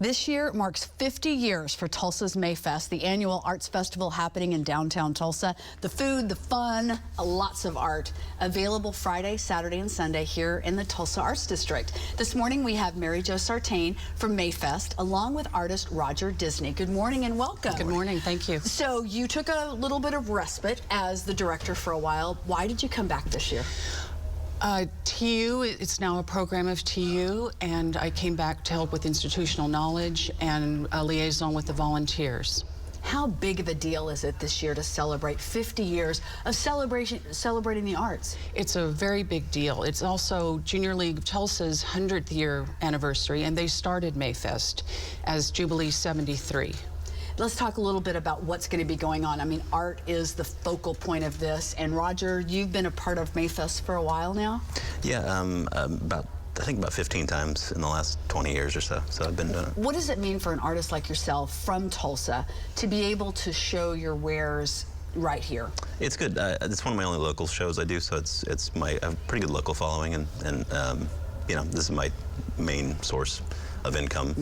This year marks 50 years for Tulsa's Mayfest, the annual arts festival happening in downtown Tulsa. The food, the fun, lots of art. Available Friday, Saturday, and Sunday here in the Tulsa Arts District. This morning we have Mary Jo Sartain from Mayfest, along with artist Roger Disney. Good morning and welcome. Good morning, thank you. So you took a little bit of respite as the director for a while. Why did you come back this year? TU, it's now a program of TU, and I came back to help with institutional knowledge and a liaison with the volunteers. How big of a deal is it this year to celebrate 50 years of celebrating the arts? It's a very big deal. It's also Junior League Tulsa's 100th year anniversary, and they started Mayfest as Jubilee 73. Let's talk a little bit about what's going to be going on. I mean, art is the focal point of this. And Roger, you've been a part of Mayfest for a while now? Yeah, I think about 15 times in the last 20 years or so. So I've been doing it. What does it mean for an artist like yourself from Tulsa to be able to show your wares right here? It's good. It's one of my only local shows I do, so I have a pretty good local following, and you know, this is my main source of income,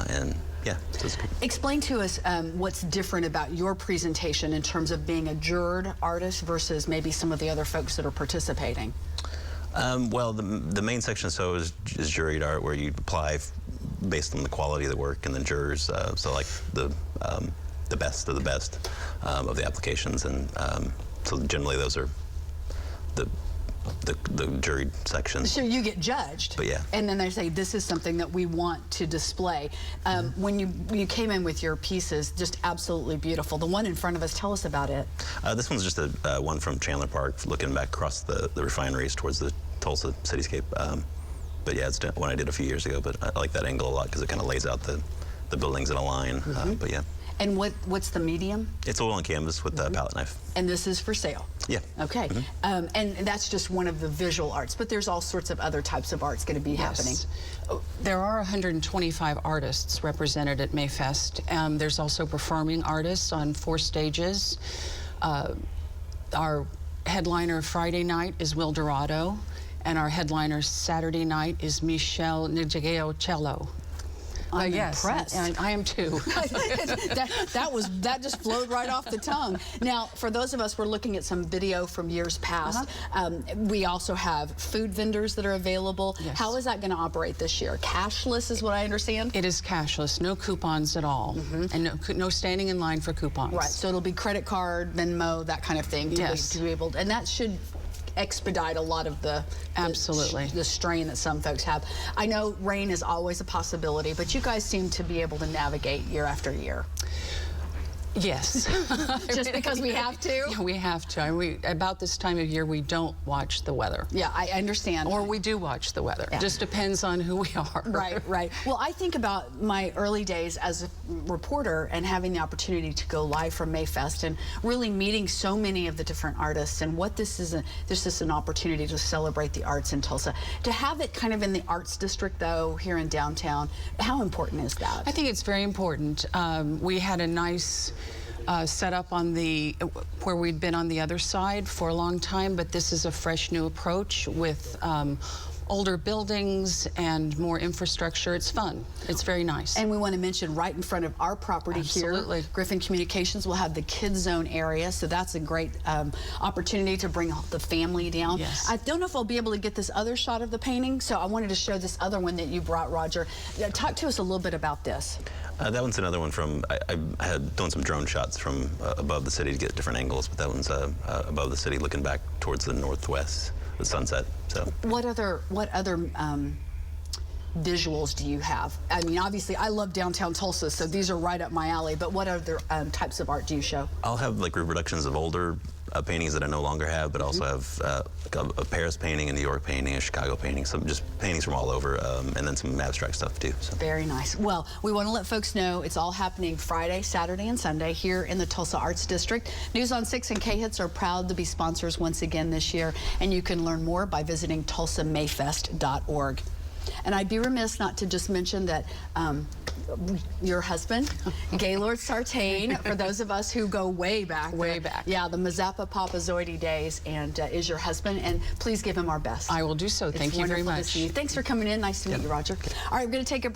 and yeah, so it's good. Explain to us what's different about your presentation in terms of being a juror artist versus maybe some of the other folks that are participating. Well, the main section so is juried art, where you apply based on the quality of the work, and then jurors, so like the best of the best of the applications, and so generally those are the juried sections. So you get judged. But yeah. And then they say, this is something that we want to display. When you came in with your pieces, just absolutely beautiful. The one in front of us, tell us about it. This one's just a one from Chandler Park, looking back across the refineries towards the Tulsa cityscape. But yeah, it's one I did a few years ago, but I like that angle a lot because it kind of lays out the buildings in a line. But yeah. And what's the medium? It's oil and canvas with a palette knife. And this is for sale? Yeah. Okay. And that's just one of the visual arts, but there's all sorts of other types of arts going to be happening. There are 125 artists represented at Mayfest. There's also performing artists on 4 stages. Our headliner Friday night is Will Dorado, and our headliner Saturday night is Michelle Nigegeo Cello. I'm yes, impressed. And I am too. that just flowed right off the tongue. Now, for those of us, we're looking at some video from years past. We also have food vendors that are available. Yes. How is that going to operate this year? Cashless is what I understand? It is cashless, no coupons at all, and no standing in line for coupons. Right, so it'll be credit card, Venmo, that kind of thing to be able, and that should expedite a lot of the strain that some folks have. I know rain is always a possibility, but you guys seem to be able to navigate year after year. Yes. Just because we have to? Yeah, we have to. About this time of year, we don't watch the weather. Yeah, I understand. Or we do watch the weather. Yeah. Just depends on who we are. Right, right. Well, I think about my early days as a reporter and having the opportunity to go live from Mayfest and really meeting so many of the different artists, and what this is an opportunity to celebrate the arts in Tulsa. To have it kind of in the arts district, though, here in downtown, how important is that? I think it's very important. We had a nice set up on where we'd been on the other side for a long time, but this is a fresh new approach with older buildings and more infrastructure. It's fun. It's very nice. And we want to mention right in front of our property here, Griffin Communications will have the kids zone area, so that's a great opportunity to bring the family down. Yes. I don't know if I'll be able to get this other shot of the painting, so I wanted to show this other one that you brought, Roger. Talk to us a little bit about this. That one's another one from, I had done some drone shots from above the city to get different angles, but that one's above the city looking back towards the northwest, the sunset. So what other visuals do you have? I mean, obviously I love downtown Tulsa, so these are right up my alley, but what other types of art do you show? I'll have like reproductions of older paintings that I no longer have, but also have a Paris painting, a New York painting, a Chicago painting, some just paintings from all over, and then some abstract stuff too. So. Very nice. Well, we want to let folks know it's all happening Friday, Saturday, and Sunday here in the Tulsa Arts District. News on 6 and K-Hits are proud to be sponsors once again this year, and you can learn more by visiting tulsamayfest.org. And I'd be remiss not to just mention that your husband, Gaylord Sartain, for those of us who go way back. Way back. Yeah, the Mazeppa Papazoide days, and is your husband, and please give him our best. I will do so. Thank you very much. Thanks for coming in. Nice to meet you, Roger. All right, we're going to take a break.